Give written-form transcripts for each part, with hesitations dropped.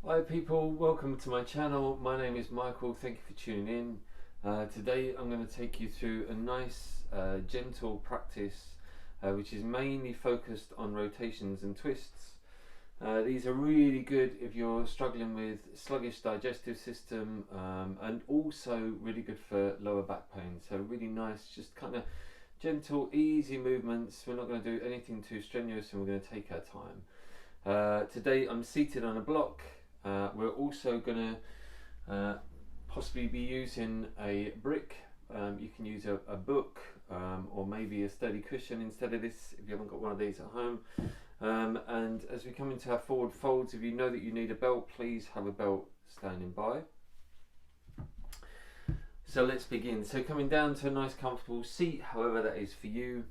Hi people, welcome to my channel. My name is Michael, thank you for tuning in. Today I'm going to take you through a nice gentle practice which is mainly focused on rotations and twists. These are really good if you're struggling with sluggish digestive system and also really good for lower back pain. So really nice, just kind of gentle, easy movements. We're not going to do anything too strenuous and we're going to take our time. Today I'm seated on a block. We're also going to possibly be using a brick. You can use a book or maybe a sturdy cushion instead of this if you haven't got one of these at home. And as we come into our forward folds, if you know that you need a belt, please have a belt standing by. So let's begin. So coming down to a nice comfortable seat, however that is for you.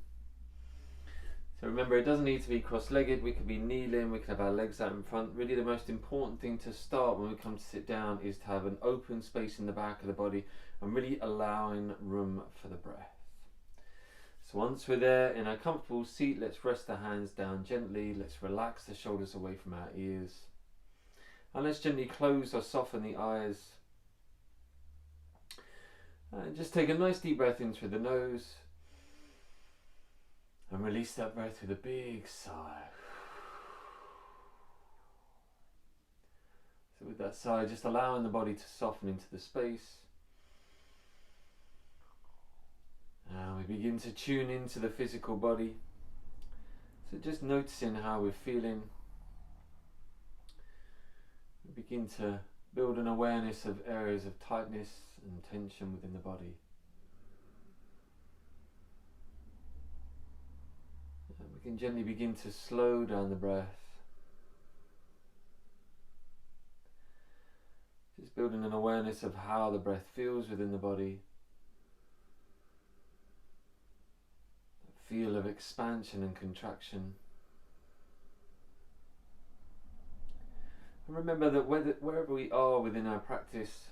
So remember, it doesn't need to be cross-legged. We could be kneeling, we could have our legs out in front. Really the most important thing to start when we come to sit down is to have an open space in the back of the body and really allowing room for the breath. So once we're there in a comfortable seat, let's rest the hands down gently. Let's relax the shoulders away from our ears. And let's gently close or soften the eyes. And just take a nice deep breath in through the nose. And release that breath with a big sigh. So with that sigh, just allowing the body to soften into the space. And we begin to tune into the physical body. So just noticing how we're feeling. We begin to build an awareness of areas of tightness and tension within the body. We can gently begin to slow down the breath. Just building an awareness of how the breath feels within the body. That feel of expansion and contraction. And remember that wherever we are within our practice,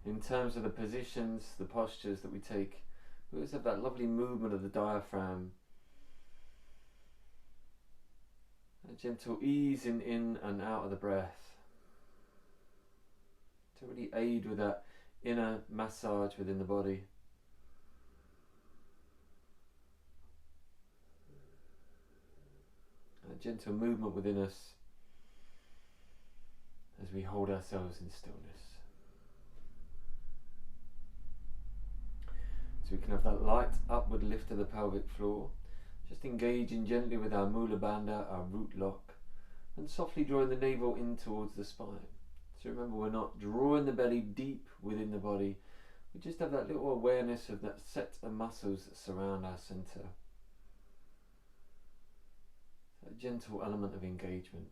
in terms of the positions, the postures that we take, we always have that lovely movement of the diaphragm. A gentle easing in and out of the breath to really aid with that inner massage within the body. A gentle movement within us as we hold ourselves in stillness. So we can have that light upward lift of the pelvic floor. Just engaging gently with our mula bandha, our root lock, and softly drawing the navel in towards the spine. So remember, we're not drawing the belly deep within the body. We just have that little awareness of that set of muscles that surround our center. That gentle element of engagement.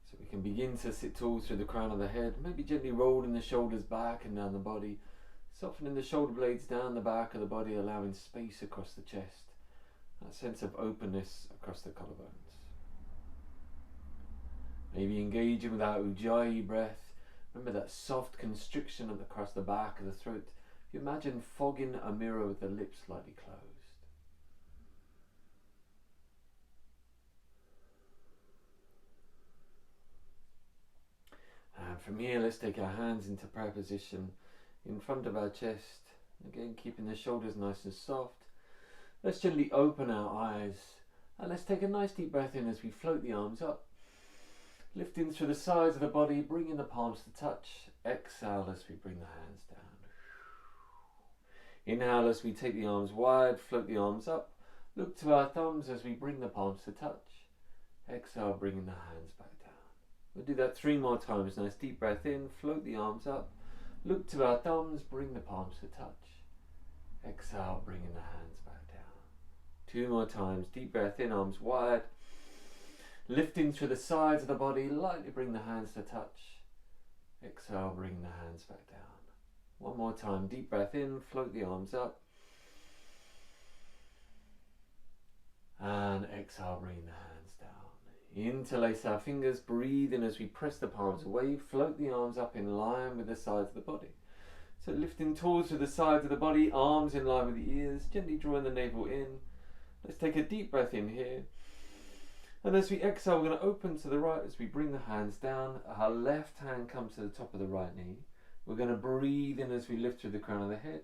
So we can begin to sit tall through the crown of the head, maybe gently rolling the shoulders back and down the body. Softening the shoulder blades down the back of the body, allowing space across the chest. That sense of openness across the collarbones. Maybe engaging with our ujjayi breath. Remember that soft constriction across the back of the throat. If you imagine fogging a mirror with the lips slightly closed. And from here, let's take our hands into prayer position in front of our chest, again keeping the shoulders nice and soft. Let's gently open our eyes and let's take a nice deep breath in as we float the arms up, lifting through the sides of the body, bringing the palms to touch. Exhale as we bring the hands down. Inhale as we take the arms wide, float the arms up, look to our thumbs as we bring the palms to touch. Exhale, bringing the hands back down. We'll do that 3 more times. Nice deep breath in, float the arms up. Look to our thumbs, bring the palms to touch. Exhale, bringing the hands back down. 2 more times. Deep breath in, arms wide. Lifting through the sides of the body, lightly bring the hands to touch. Exhale, bring the hands back down. 1 more time. Deep breath in, float the arms up. And exhale, bring the hands down. Interlace our fingers, breathe in as we press the palms away, float the arms up in line with the sides of the body. So lifting towards to the sides of the body, arms in line with the ears, gently drawing the navel in, Let's take a deep breath in here. And as we exhale, we're going to open to the right as we bring the hands down. Our left hand comes to the top of the right knee. We're going to breathe in as we lift through the crown of the head.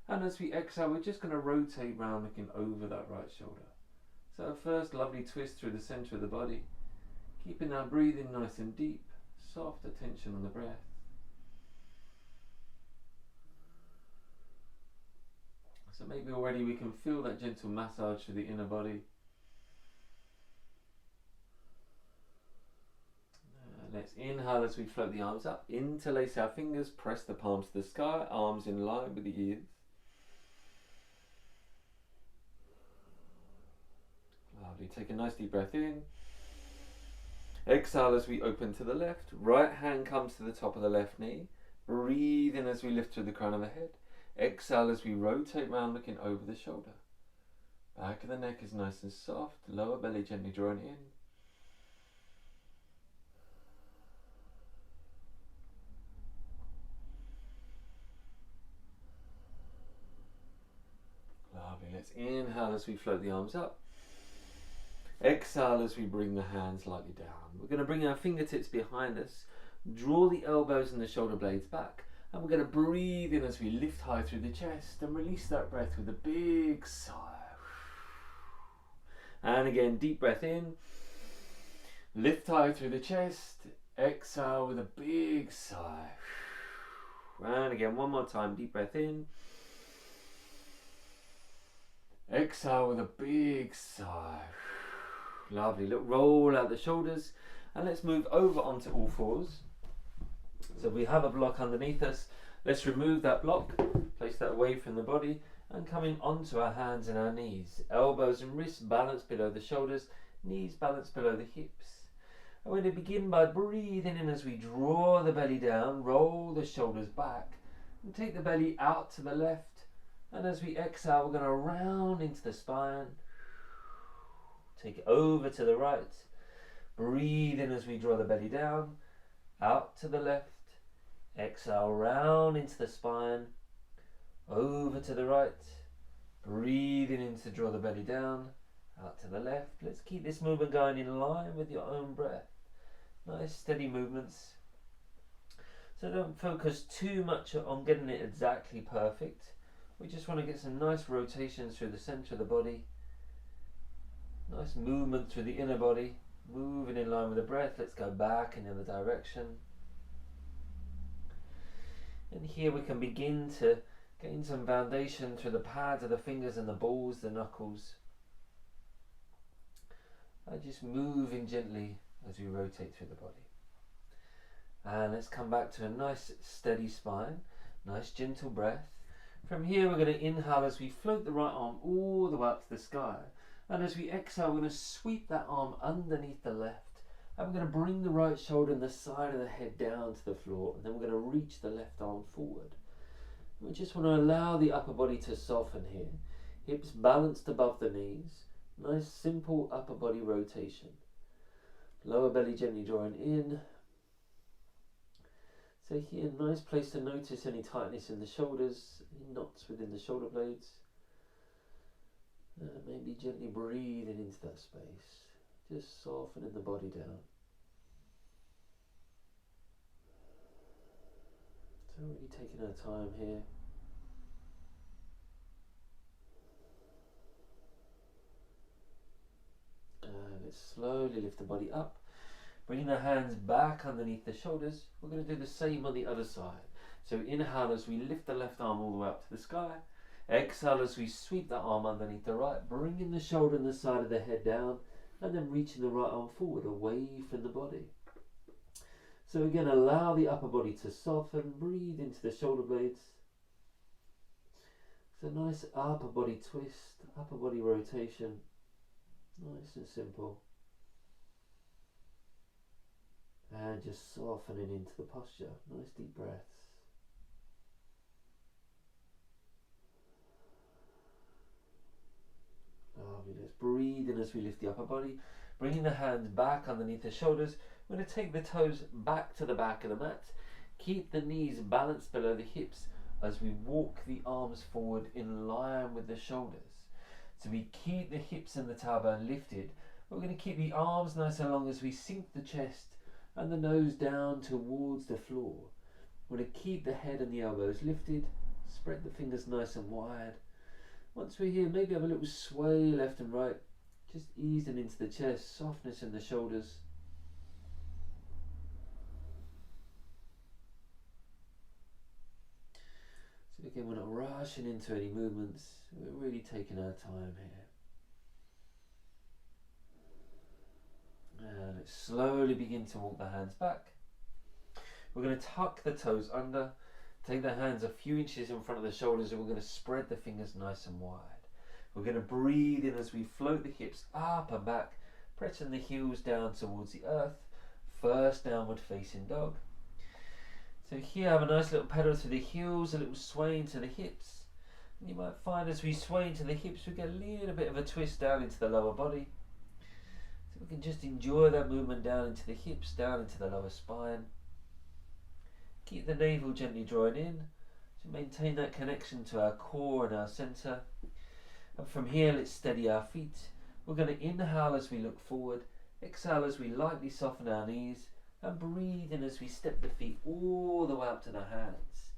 And as we exhale, we're just going to rotate round, looking over that right shoulder. So our first lovely twist through the centre of the body. Keeping our breathing nice and deep. Soft attention on the breath. So maybe already we can feel that gentle massage through the inner body. Let's inhale as we float the arms up. Interlace our fingers, press the palms to the sky, arms in line with the ears. Lovely. Take a nice deep breath in. Exhale as we open to the left. Right hand comes to the top of the left knee. Breathe in as we lift through the crown of the head. Exhale as we rotate round, looking over the shoulder. Back of the neck is nice and soft. Lower belly gently drawn in. Lovely. Let's inhale as we float the arms up. Exhale as we bring the hands lightly down. We're going to bring our fingertips behind us. Draw the elbows and the shoulder blades back. And we're going to breathe in as we lift high through the chest and release that breath with a big sigh. And again, deep breath in. Lift high through the chest. Exhale with a big sigh. And again, one more time, deep breath in. Exhale with a big sigh. Lovely. Look, roll out the shoulders. And let's move over onto all fours. So we have a block underneath us. Let's remove that block, place that away from the body, and coming onto our hands and our knees. Elbows and wrists balanced below the shoulders, knees balanced below the hips. And we're going to begin by breathing in as we draw the belly down, roll the shoulders back, and take the belly out to the left. And as we exhale, we're going to round into the spine. Take it over to the right. Breathe in as we draw the belly down, out to the left. Exhale, round into the spine, over to the right. Breathing in to draw the belly down, out to the left. Let's keep this movement going in line with your own breath. Nice steady movements. So don't focus too much on getting it exactly perfect. We just want to get some nice rotations through the centre of the body. Nice movement through the inner body. Moving in line with the breath. Let's go back in the other direction. And here we can begin to gain some foundation through the pads of the fingers and the balls, the knuckles. Just moving gently as we rotate through the body. And let's come back to a nice steady spine, nice gentle breath. From here we're going to inhale as we float the right arm all the way up to the sky. And as we exhale, we're going to sweep that arm underneath the left. And we're going to bring the right shoulder and the side of the head down to the floor. And then we're going to reach the left arm forward. We just want to allow the upper body to soften here. Hips balanced above the knees. Nice simple upper body rotation. Lower belly gently drawing in. So here, nice place to notice any tightness in the shoulders, any knots within the shoulder blades. Maybe gently breathing into that space. Just softening the body down. So really taking our time here. Let's slowly lift the body up. Bringing the hands back underneath the shoulders. We're going to do the same on the other side. So inhale as we lift the left arm all the way up to the sky. Exhale as we sweep that arm underneath the right, bringing the shoulder and the side of the head down, and then reaching the right arm forward, away from the body. So again, allow the upper body to soften, breathe into the shoulder blades. It's a nice upper body twist, upper body rotation, nice and simple. And just softening into the posture, nice deep breaths. Lovely. Let's breathe in as we lift the upper body, bringing the hands back underneath the shoulders. We're going to take the toes back to the back of the mat. Keep the knees balanced below the hips as we walk the arms forward in line with the shoulders. So we keep the hips and the tailbone lifted. We're going to keep the arms nice and long as we sink the chest and the nose down towards the floor. We're going to keep the head and the elbows lifted. Spread the fingers nice and wide. Once we're here, maybe have a little sway left and right. Just easing into the chest, softness in the shoulders. So again, we're not rushing into any movements. We're really taking our time here. And let's slowly begin to walk the hands back. We're going to tuck the toes under, take the hands a few inches in front of the shoulders, and we're going to spread the fingers nice and wide. We're going to breathe in as we float the hips up and back, pressing the heels down towards the earth. First downward facing dog. So here have a nice little pedal to the heels, a little sway into the hips. And you might find as we sway into the hips, we get a little bit of a twist down into the lower body. So we can just enjoy that movement down into the hips, down into the lower spine. Keep the navel gently drawing in to maintain that connection to our core and our center. And from here, let's steady our feet. We're going to inhale as we look forward, exhale as we lightly soften our knees, and breathe in as we step the feet all the way up to the hands.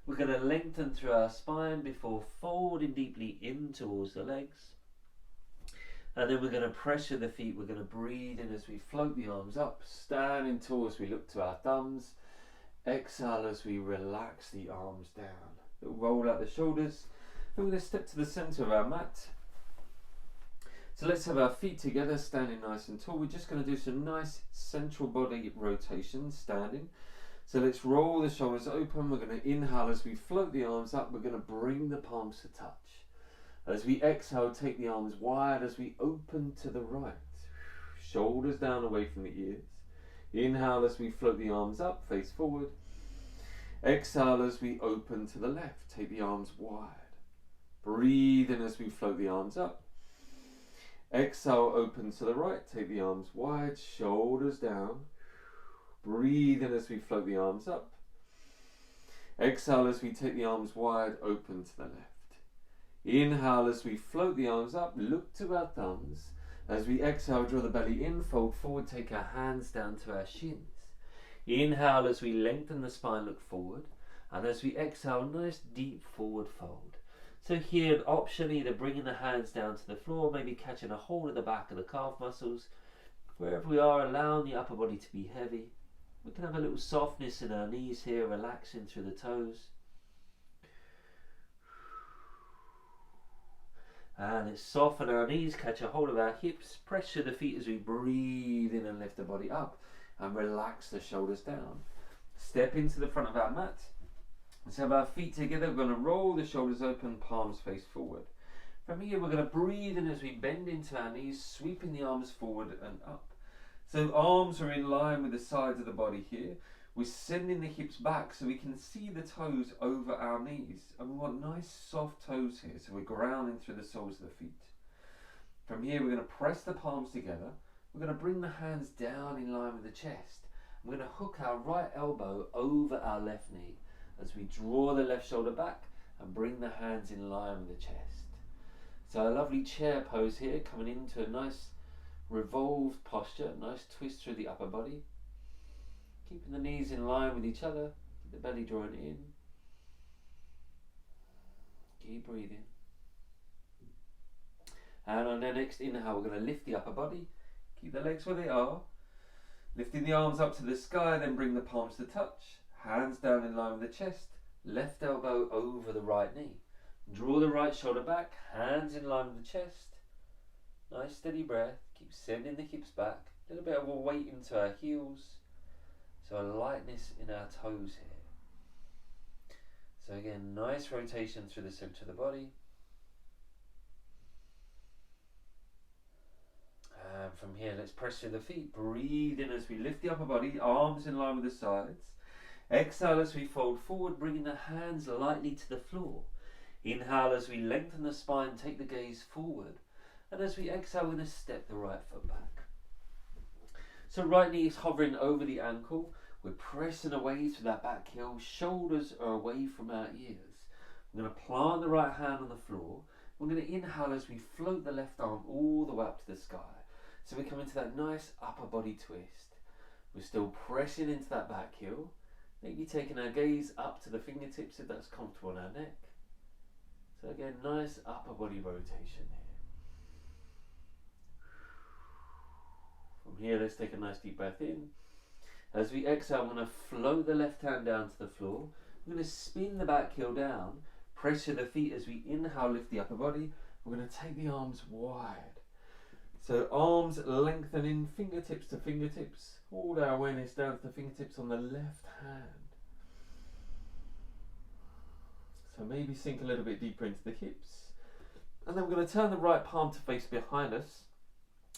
We're going to lengthen through our spine before folding deeply in towards the legs. And then we're going to pressure the feet. We're going to breathe in as we float the arms up, standing tall as we look to our thumbs. Exhale as we relax the arms down. Roll out the shoulders. And we're going to step to the center of our mat. So let's have our feet together, standing nice and tall. We're just going to do some nice central body rotations, standing. So let's roll the shoulders open. We're going to inhale as we float the arms up. We're going to bring the palms to touch. As we exhale, take the arms wide as we open to the right. Shoulders down away from the ears. Inhale as we float the arms up, face forward. Exhale as we open to the left. Take the arms wide. Breathe in as we float the arms up. Exhale, open to the right. Take the arms wide, shoulders down. Breathe in as we float the arms up. Exhale as we take the arms wide, open to the left. Inhale as we float the arms up, look to our thumbs. As we exhale, draw the belly in, fold forward, take our hands down to our shins. Inhale as we lengthen the spine, look forward. And as we exhale, nice deep forward fold. So here an option, either bringing the hands down to the floor, maybe catching a hold of the back of the calf muscles. Wherever we are, allowing the upper body to be heavy. We can have a little softness in our knees here, relaxing through the toes. And let's soften our knees, catch a hold of our hips, pressure the feet as we breathe in and lift the body up, and relax the shoulders down. Step into the front of our mat. Let's have our feet together. We're going to roll the shoulders open, palms face forward. From here, we're going to breathe in as we bend into our knees, sweeping the arms forward and up. So arms are in line with the sides of the body here. We're sending the hips back so we can see the toes over our knees. And we want nice soft toes here, so we're grounding through the soles of the feet. From here, we're going to press the palms together. We're going to bring the hands down in line with the chest. We're going to hook our right elbow over our left knee as we draw the left shoulder back and bring the hands in line with the chest. So a lovely chair pose here, coming into a nice revolved posture, nice twist through the upper body. Keeping the knees in line with each other, keep the belly drawn in. Keep breathing. And on the next inhale, we're going to lift the upper body, keep the legs where they are, lifting the arms up to the sky, then bring the palms to touch, hands down in line with the chest, left elbow over the right knee. Draw the right shoulder back, hands in line with the chest. Nice steady breath, keep sending the hips back, a little bit of a weight into our heels. So a lightness in our toes here. So again, nice rotation through the center of the body. And from here, let's press through the feet. Breathe in as we lift the upper body, arms in line with the sides. Exhale as we fold forward, bringing the hands lightly to the floor. Inhale as we lengthen the spine, take the gaze forward. And as we exhale, we're going to step the right foot back. So right knee is hovering over the ankle. We're pressing away to that back heel. Shoulders are away from our ears. We're going to plant the right hand on the floor. We're going to inhale as we float the left arm all the way up to the sky. So we come into that nice upper body twist. We're still pressing into that back heel. Maybe taking our gaze up to the fingertips if that's comfortable on our neck. So again, nice upper body rotation here. From here, let's take a nice deep breath in. As we exhale, I'm going to float the left hand down to the floor. I'm going to spin the back heel down, pressure the feet as we inhale, lift the upper body. We're going to take the arms wide. So arms lengthening, fingertips to fingertips. All our awareness down to the fingertips on the left hand. So maybe sink a little bit deeper into the hips. And then we're going to turn the right palm to face behind us.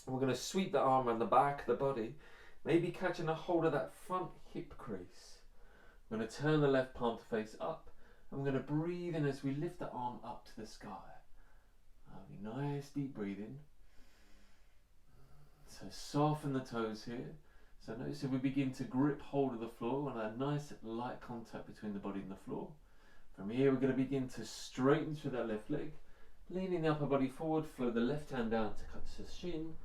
And we're going to sweep the arm around the back of the body. Maybe catching a hold of that front hip crease. I'm going to turn the left palm to face up. I'm going to breathe in as we lift the arm up to the sky. Nice deep breathing. So soften the toes here. So notice if we begin to grip hold of the floor and a nice light contact between the body and the floor. From here we're going to begin to straighten through that left leg. Leaning the upper body forward, float the left hand down to cut the shin.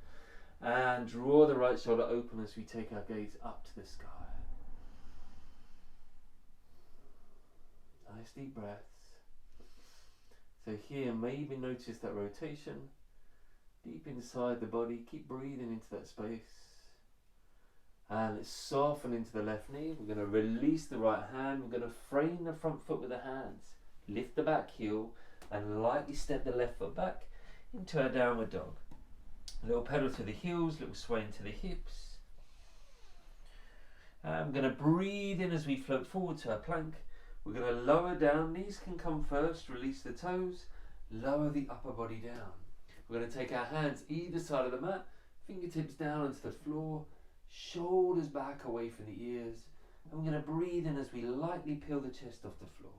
And draw the right shoulder open as we take our gaze up to the sky. Nice deep breaths. So here, maybe notice that rotation. Deep inside the body, keep breathing into that space. And let's soften into the left knee. We're going to release the right hand. We're going to frame the front foot with the hands. Lift the back heel and lightly step the left foot back into a downward dog. A little pedal to the heels, little sway into the hips. I'm going to breathe in as we float forward to our plank. We're going to lower down, knees can come first, release the toes, lower the upper body down. We're going to take our hands either side of the mat, fingertips down onto the floor, shoulders back away from the ears. And we're going to breathe in as we lightly peel the chest off the floor.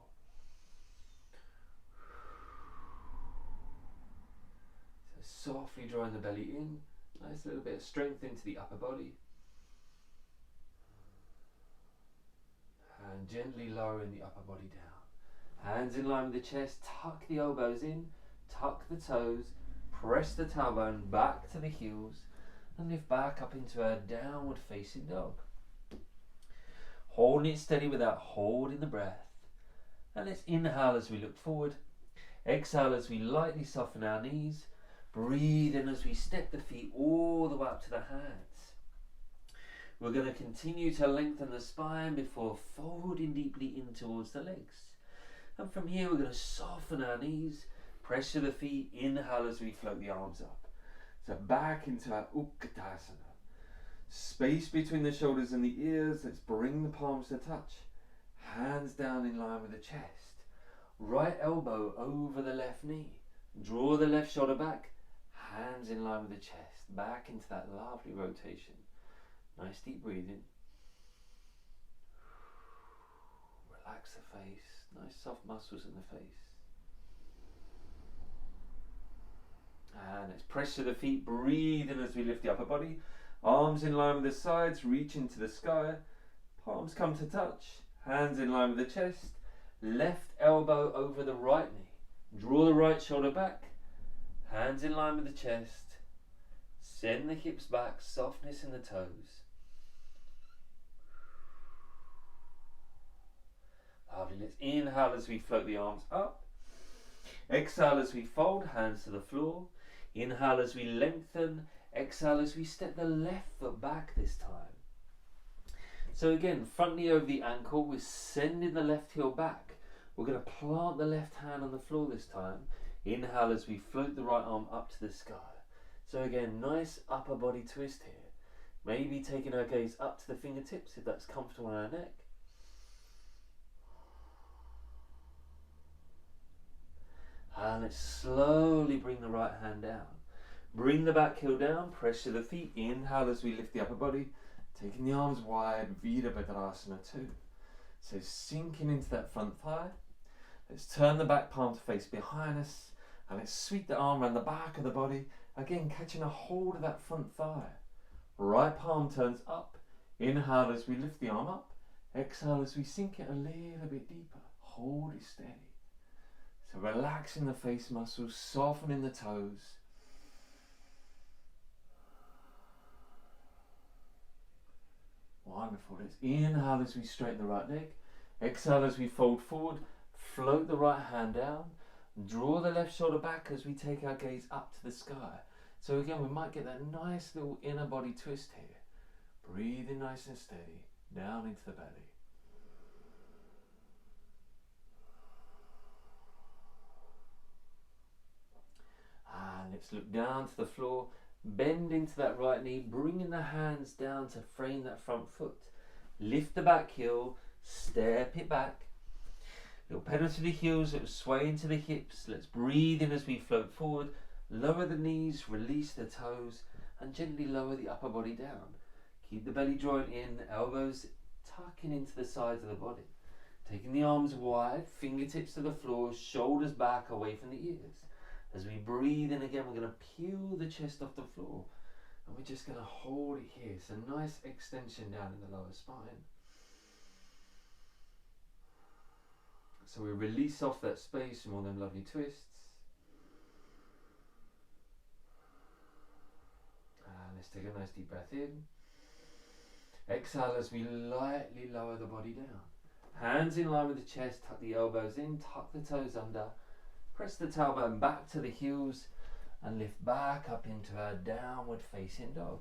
So softly drawing the belly in, nice little bit of strength into the upper body. And gently lowering the upper body down. Hands in line with the chest, tuck the elbows in, tuck the toes, press the tailbone back to the heels, and lift back up into our downward facing dog. Holding it steady without holding the breath. And let's inhale as we look forward. Exhale as we lightly soften our knees. Breathe in as we step the feet all the way up to the hands. We're going to continue to lengthen the spine before folding deeply in towards the legs. And from here we're going to soften our knees, pressure the feet, inhale as we float the arms up. So back into our Utkatasana. Space between the shoulders and the ears, let's bring the palms to touch. Hands down in line with the chest. Right elbow over the left knee. Draw the left shoulder back, hands in line with the chest. Back into that lovely rotation. Nice deep breathing. Relax the face. Nice soft muscles in the face. And let's pressure the feet. Breathe in as we lift the upper body. Arms in line with the sides. Reach into the sky. Palms come to touch. Hands in line with the chest. Left elbow over the right knee. Draw the right shoulder back. Hands in line with the chest. Send the hips back. Softness in the toes. Lovely. Let's inhale as we float the arms up. Exhale as we fold, hands to the floor. Inhale as we lengthen. Exhale as we step the left foot back this time. So again, front knee over the ankle. We're sending the left heel back. We're going to plant the left hand on the floor this time. Inhale as we float the right arm up to the sky. So again, nice upper body twist here. Maybe taking our gaze up to the fingertips if that's comfortable on our neck. And let's slowly bring the right hand down. Bring the back heel down, pressure the feet. Inhale as we lift the upper body. Taking the arms wide, Virabhadrasana 2. So sinking into that front thigh. Let's turn the back palm to face behind us. And let's sweep the arm around the back of the body. Again, catching a hold of that front thigh. Right palm turns up. Inhale as we lift the arm up. Exhale as we sink it a little bit deeper. Hold it steady. So relaxing the face muscles, softening the toes. Wonderful. Let's inhale as we straighten the right leg. Exhale as we fold forward. Float the right hand down. Draw the left shoulder back as we take our gaze up to the sky. So again, we might get that nice little inner body twist here. Breathing nice and steady down into the belly. And let's look down to the floor. Bend into that right knee, bringing the hands down to frame that front foot. Lift the back heel, step it back. Little pedal to the heels, little sway into the hips. Let's breathe in as we float forward. Lower the knees, release the toes, and gently lower the upper body down. Keep the belly joint in, elbows tucking into the sides of the body. Taking the arms wide, fingertips to the floor, shoulders back away from the ears. As we breathe in again, we're going to peel the chest off the floor. And we're just going to hold it here. So nice extension down in the lower spine. So we release off that space from all them lovely twists. And let's take a nice deep breath in. Exhale as we lightly lower the body down. Hands in line with the chest, tuck the elbows in, tuck the toes under. Press the tailbone back to the heels and lift back up into our downward facing dog.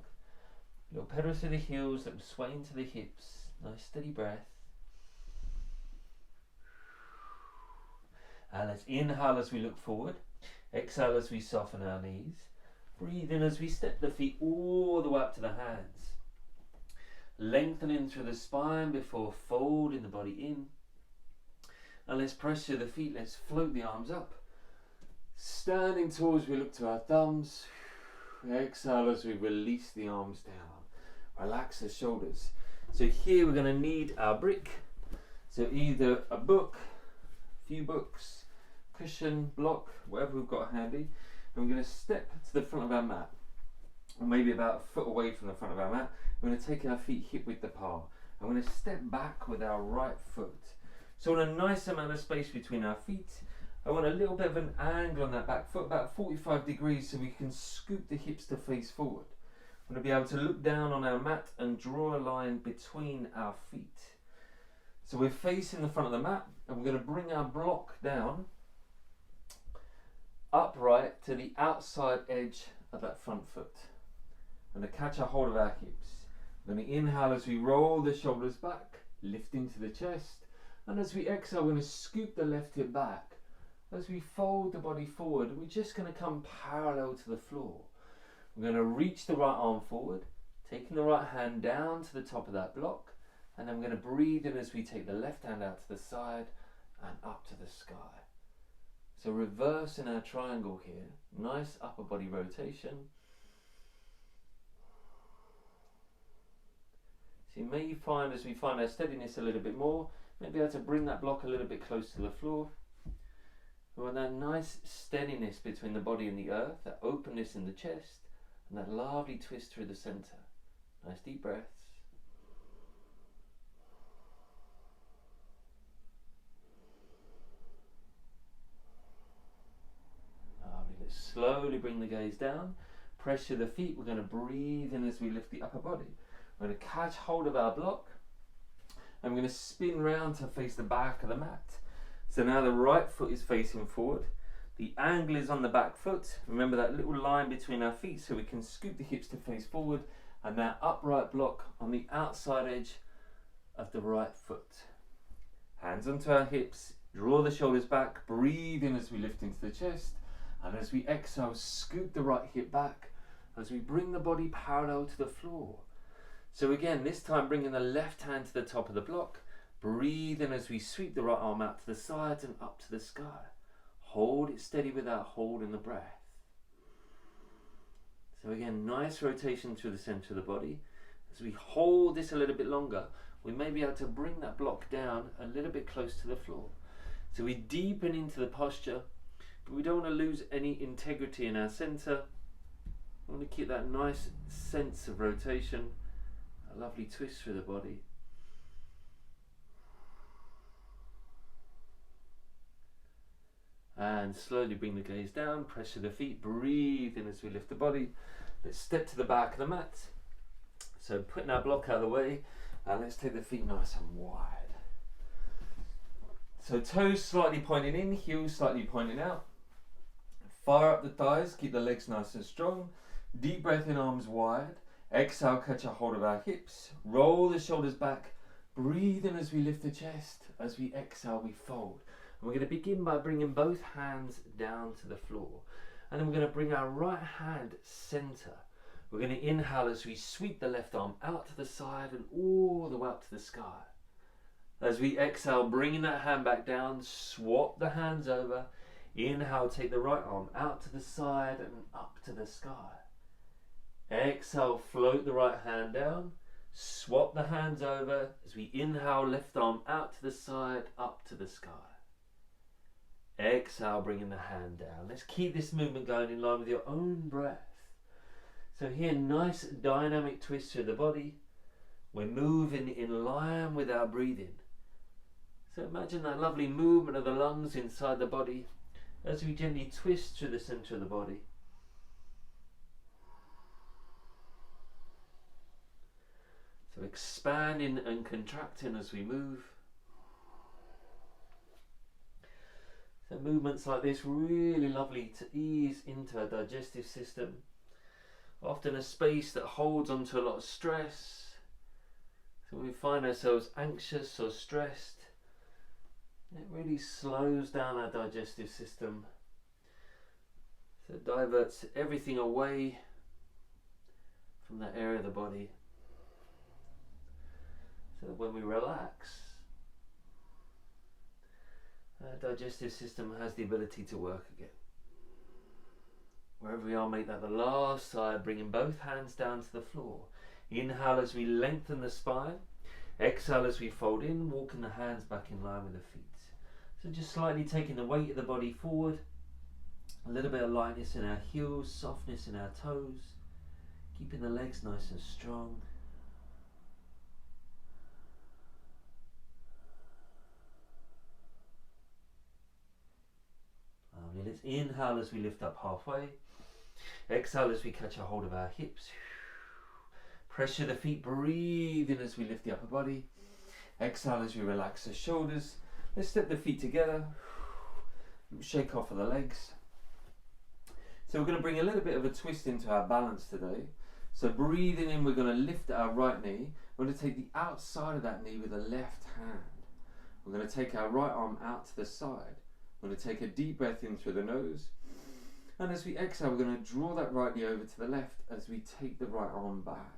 Little pedals to the heels, little sway into the hips. Nice steady breath. And let's inhale as we look forward. Exhale as we soften our knees. Breathe in as we step the feet all the way up to the hands. Lengthening through the spine before folding the body in. And let's press through the feet. Let's float the arms up. Standing tall as we look to our thumbs. Exhale as we release the arms down. Relax the shoulders. So here we're going to need our brick. So either a book, a few books, cushion, block, whatever we've got handy. And we're going to step to the front of our mat. Or maybe about a foot away from the front of our mat. We're going to take our feet hip width apart. I'm going to step back with our right foot. So I want a nice amount of space between our feet. I want a little bit of an angle on that back foot, about 45 degrees, so we can scoop the hips to face forward. I'm going to be able to look down on our mat and draw a line between our feet. So we're facing the front of the mat, and we're going to bring our block down upright to the outside edge of that front foot. I'm going to catch a hold of our hips. I'm going to inhale as we roll the shoulders back, lift into the chest. And as we exhale, we're going to scoop the left hip back. As we fold the body forward, we're just going to come parallel to the floor. We're going to reach the right arm forward, taking the right hand down to the top of that block. And then we're going to breathe in as we take the left hand out to the side and up to the sky. So reverse in our triangle here. Nice upper body rotation. So you may find as we find our steadiness a little bit more, maybe able to bring that block a little bit close to the floor. We want that nice steadiness between the body and the earth, that openness in the chest, and that lovely twist through the center. Nice deep breaths. Lovely. Let's slowly bring the gaze down. Pressure the feet. We're going to breathe in as we lift the upper body. We're going to catch hold of our block. And we're going to spin round to face the back of the mat. So now the right foot is facing forward. The angle is on the back foot. Remember that little line between our feet so we can scoop the hips to face forward. And that upright block on the outside edge of the right foot. Hands onto our hips. Draw the shoulders back. Breathe in as we lift into the chest. And as we exhale, scoop the right hip back as we bring the body parallel to the floor. So again, this time bringing the left hand to the top of the block. Breathe in as we sweep the right arm out to the sides and up to the sky. Hold it steady without holding the breath. So again, nice rotation through the center of the body. As we hold this a little bit longer, we may be able to bring that block down a little bit close to the floor. So we deepen into the posture, but we don't want to lose any integrity in our center. We want to keep that nice sense of rotation. A lovely twist through the body. And slowly bring the gaze down, pressure the feet, breathe in as we lift the body. Let's step to the back of the mat. So putting our block out of the way, and let's take the feet nice and wide. So toes slightly pointing in, heels slightly pointing out. Fire up the thighs, keep the legs nice and strong. Deep breath in, arms wide. Exhale, catch a hold of our hips. Roll the shoulders back. Breathe in as we lift the chest. As we exhale, we fold. And we're going to begin by bringing both hands down to the floor. And then we're going to bring our right hand center. We're going to inhale as we sweep the left arm out to the side and all the way up to the sky. As we exhale, bringing that hand back down, swap the hands over. Inhale, take the right arm out to the side and up to the sky. Exhale, float the right hand down. Swap the hands over as we inhale, left arm out to the side, up to the sky. Exhale, bringing the hand down. Let's keep this movement going in line with your own breath. So here, nice dynamic twist through the body. We're moving in line with our breathing. So imagine that lovely movement of the lungs inside the body as we gently twist through the center of the body. So expanding and contracting as we move. So movements like this really lovely to ease into our digestive system. Often a space that holds onto a lot of stress. So when we find ourselves anxious or stressed, it really slows down our digestive system. So it diverts everything away from that area of the body. So that when we relax, our digestive system has the ability to work again. Wherever we are, make that the last side, bringing both hands down to the floor. Inhale as we lengthen the spine. Exhale as we fold in, walking the hands back in line with the feet. So just slightly taking the weight of the body forward. A little bit of lightness in our heels, softness in our toes. Keeping the legs nice and strong. Lovely. Let's inhale as we lift up halfway. Exhale as we catch a hold of our hips. Pressure the feet, breathe in as we lift the upper body. Exhale as we relax the shoulders. Let's step the feet together. Shake off of the legs. So we're going to bring a little bit of a twist into our balance today. So breathing in, we're going to lift our right knee. We're going to take the outside of that knee with the left hand. We're going to take our right arm out to the side. We're going to take a deep breath in through the nose. And as we exhale, we're going to draw that right knee over to the left as we take the right arm back.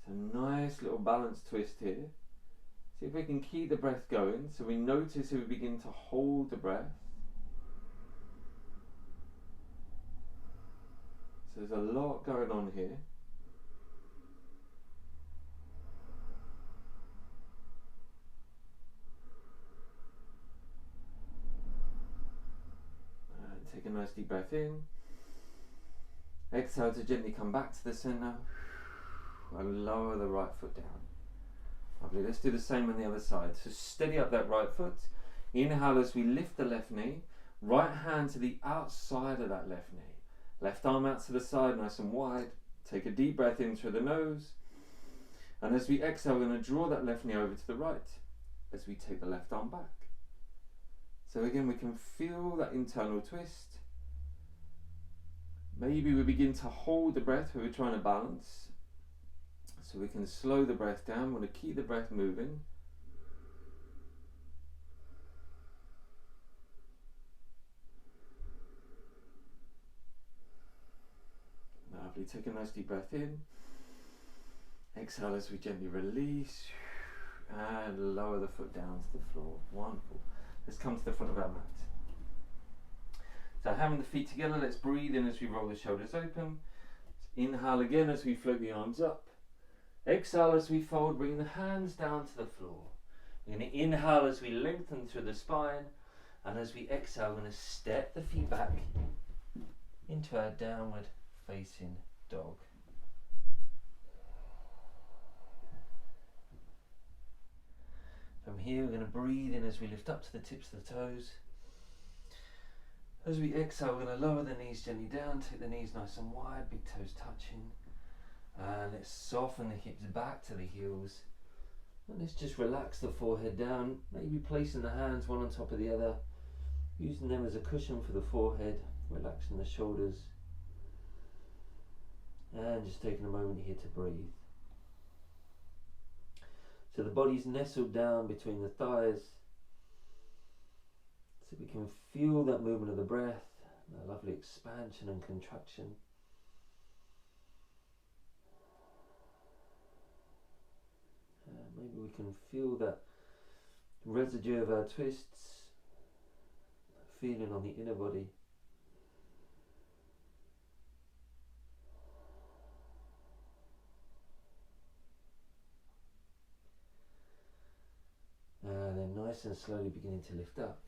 So nice little balance twist here. See if we can keep the breath going. So we notice as we begin to hold the breath. So there's a lot going on here. And take a nice deep breath in. Exhale to gently come back to the center. And lower the right foot down. Lovely. Let's do the same on the other side. So steady up that right foot. Inhale as we lift the left knee. Right hand to the outside of that left knee. Left arm out to the side, nice and wide. Take a deep breath in through the nose. And as we exhale, we're going to draw that left knee over to the right as we take the left arm back. So again, we can feel that internal twist. Maybe we begin to hold the breath where we're trying to balance. So we can slow the breath down. We want to keep the breath moving. Lovely. Take a nice deep breath in. Exhale as we gently release. And lower the foot down to the floor. Wonderful. Let's come to the front of our mat. So having the feet together, let's breathe in as we roll the shoulders open. Inhale again as we float the arms up. Exhale as we fold, bring the hands down to the floor. We're going to inhale as we lengthen through the spine. And as we exhale, we're going to step the feet back into our downward facing dog. From here, we're going to breathe in as we lift up to the tips of the toes. As we exhale, we're going to lower the knees gently down, take the knees nice and wide, big toes touching. And let's soften the hips back to the heels. And let's just relax the forehead down, maybe placing the hands one on top of the other, using them as a cushion for the forehead, relaxing the shoulders. And just taking a moment here to breathe. So the body's nestled down between the thighs. So we can feel that movement of the breath, that lovely expansion and contraction. Maybe we can feel that residue of our twists, feeling on the inner body. And then nice and slowly beginning to lift up.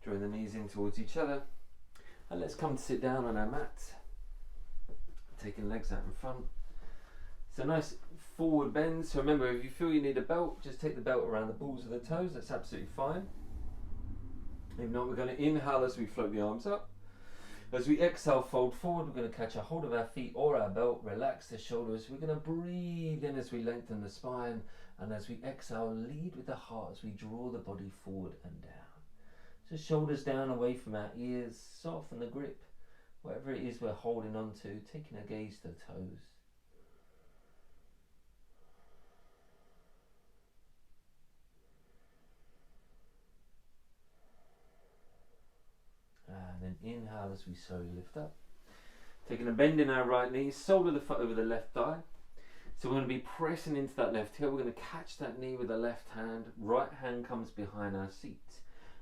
Drawing the knees in towards each other. And let's come to sit down on our mat. Taking legs out in front. So nice forward bend. So remember, if you feel you need a belt, just take the belt around the balls of the toes. That's absolutely fine. If not, we're going to inhale as we float the arms up. As we exhale, fold forward. We're going to catch a hold of our feet or our belt. Relax the shoulders. We're going to breathe in as we lengthen the spine. And as we exhale, lead with the heart as we draw the body forward and down. So shoulders down away from our ears. Soften the grip. Whatever it is we're holding on to, taking a gaze to the toes. And then inhale as we slowly lift up. Taking a bend in our right knee, sole of the foot over the left thigh. So we're going to be pressing into that left heel. We're going to catch that knee with the left hand. Right hand comes behind our seat.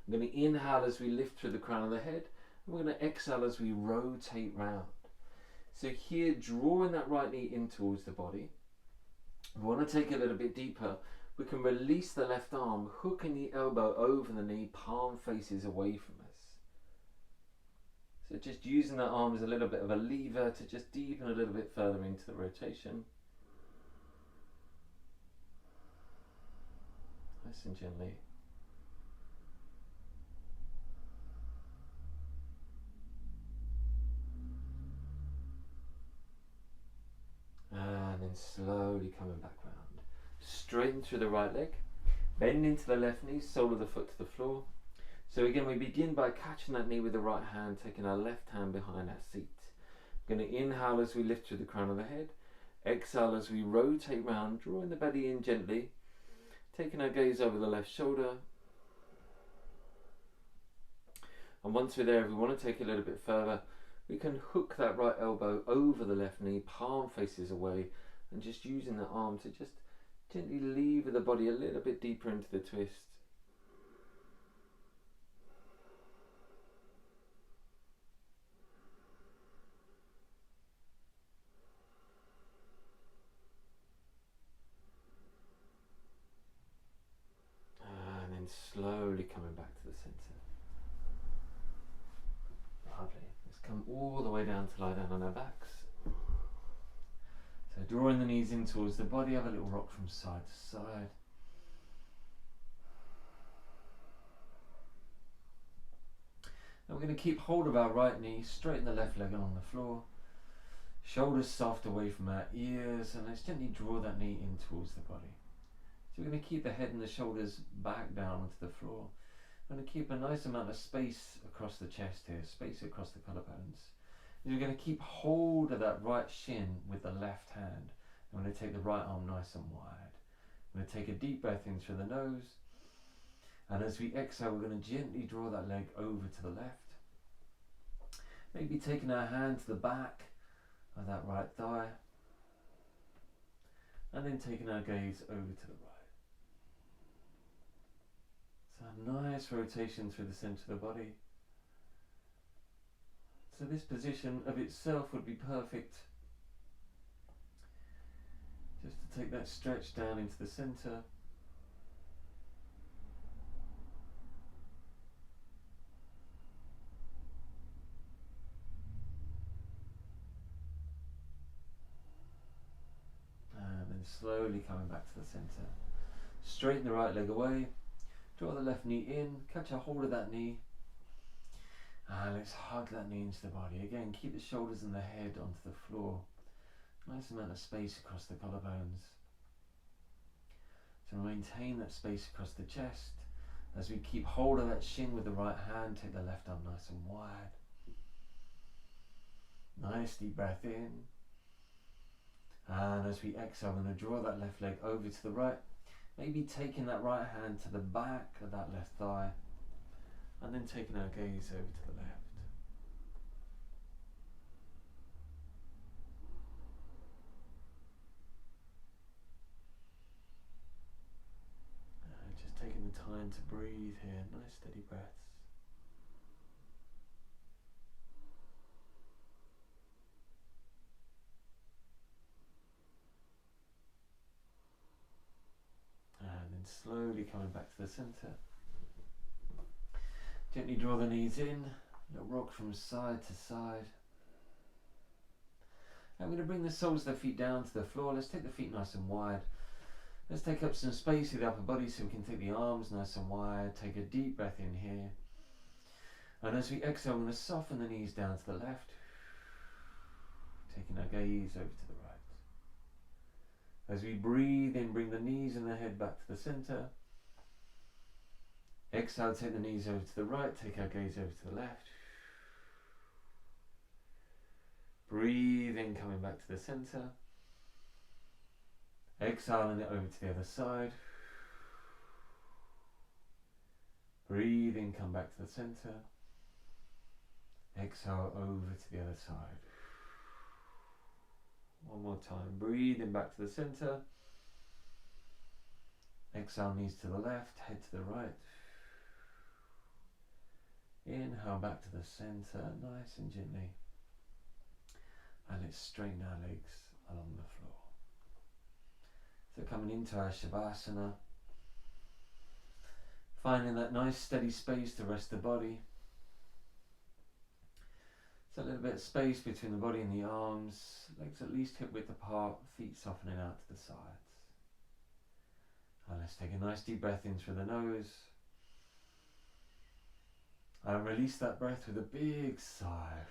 We're going to inhale as we lift through the crown of the head. And we're going to exhale as we rotate round. So here, drawing that right knee in towards the body. If we want to take it a little bit deeper, we can release the left arm, hooking the elbow over the knee, palm faces away from us. So just using that arm as a little bit of a lever to just deepen a little bit further into the rotation. Nice and gently. And then slowly coming back round. Straighten through the right leg. Bend into the left knee, sole of the foot to the floor. So again, we begin by catching that knee with the right hand, taking our left hand behind our seat. We're going to inhale as we lift through the crown of the head. Exhale as we rotate round, drawing the belly in gently. Taking our gaze over the left shoulder. And once we're there, if we want to take it a little bit further, we can hook that right elbow over the left knee, palm faces away, and just using the arm to just gently lever the body a little bit deeper into the twist. And then slowly coming back to the centre. Lovely. Let's come all the way down to lie down on our backs. So drawing the knees in towards the body, have a little rock from side to side. Now we're going to keep hold of our right knee, straighten the left leg along the floor. Shoulders soft away from our ears, and let's gently draw that knee in towards the body. So we're going to keep the head and the shoulders back down onto the floor. We're going to keep a nice amount of space across the chest here, space across the collarbones. We're going to keep hold of that right shin with the left hand. I'm going to take the right arm nice and wide. I'm going to take a deep breath in through the nose. And as we exhale, we're going to gently draw that leg over to the left. Maybe taking our hand to the back of that right thigh. And then taking our gaze over to the right. So a nice rotation through the centre of the body. So this position of itself would be perfect. Just to take that stretch down into the centre. And then slowly coming back to the centre. Straighten the right leg away. Draw the left knee in. Catch a hold of that knee. And let's hug that knee into the body. Again, keep the shoulders and the head onto the floor. Nice amount of space across the collarbones. So maintain that space across the chest. As we keep hold of that shin with the right hand, take the left arm nice and wide. Nice deep breath in. And as we exhale, I'm going to draw that left leg over to the right. Maybe taking that right hand to the back of that left thigh. And then taking our gaze over to the left. Just taking the time to breathe here. Nice steady breaths. And then slowly coming back to the center. Gently draw the knees in, little rock from side to side. I'm going to bring the soles of the feet down to the floor. Let's take the feet nice and wide. Let's take up some space with the upper body so we can take the arms nice and wide. Take a deep breath in here. And as we exhale, I'm going to soften the knees down to the left. Taking our gaze over to the right. As we breathe in, bring the knees and the head back to the center. Exhale, take the knees over to the right, take our gaze over to the left. Breathe in, coming back to the center. Exhaling it over to the other side. Breathe in, come back to the center. Exhale over to the other side. One more time. Breathe in, back to the center. Exhale, knees to the left, head to the right. Inhale back to the center, nice and gently. And let's straighten our legs along the floor. So coming into our Shavasana, finding that nice steady space to rest the body. So a little bit of space between the body and the arms, legs at least hip width apart, feet softening out to the sides. And let's take a nice deep breath in through the nose. And release that breath with a big sigh.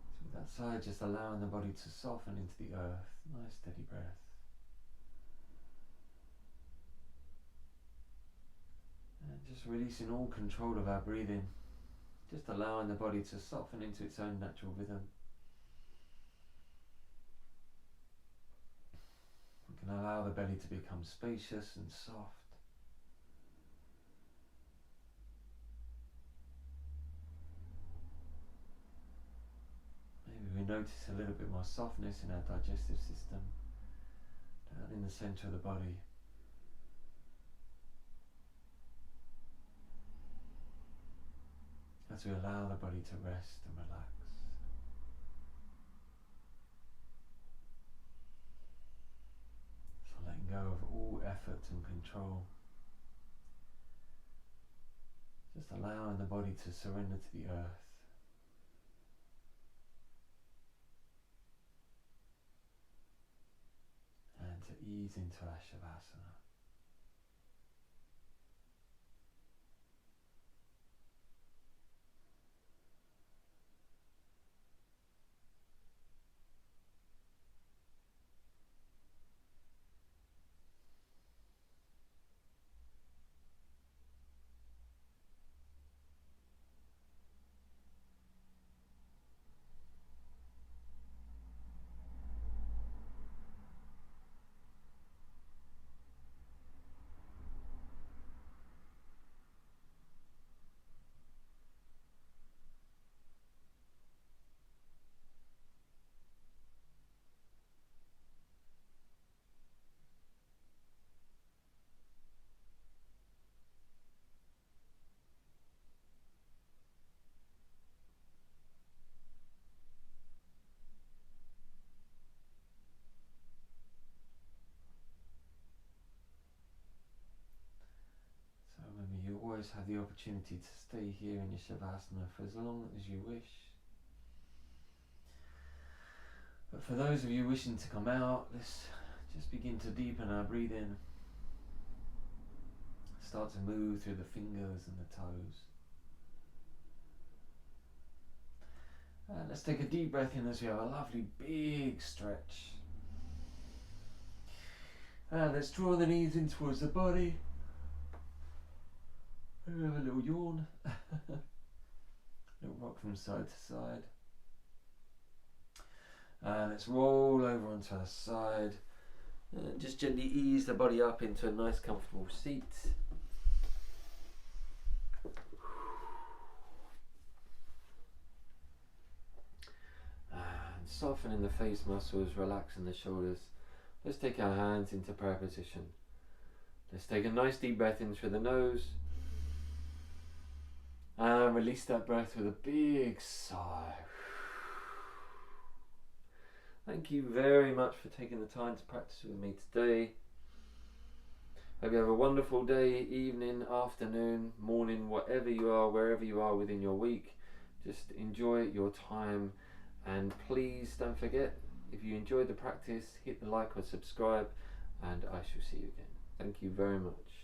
So with that sigh, just allowing the body to soften into the earth. Nice steady breath. And just releasing all control of our breathing. Just allowing the body to soften into its own natural rhythm. We can allow the belly to become spacious and soft. Maybe we notice a little bit more softness in our digestive system, down in the center of the body. As we allow the body to rest and relax. So letting go of all effort and control. Just allowing the body to surrender to the earth. And to ease into our Shavasana. You always have the opportunity to stay here in your Shavasana for as long as you wish. But for those of you wishing to come out, let's just begin to deepen our breathing. start to move through the fingers and the toes. And let's take a deep breath in as we have a lovely big stretch. And let's draw the knees in towards the body. And have a little yawn. Little rock from side to side. And let's roll over onto our side. And just gently ease the body up into a nice comfortable seat. And softening the face muscles, relaxing the shoulders. Let's take our hands into prayer position. Let's take a nice deep breath in through the nose. And release that breath with a big sigh. Thank you very much for taking the time to practice with me today. Hope you have a wonderful day, evening, afternoon, morning, whatever you are, wherever you are within your week. Just enjoy your time, and please don't forget, if you enjoyed the practice, hit the like or subscribe, and I shall see you again. Thank you very much.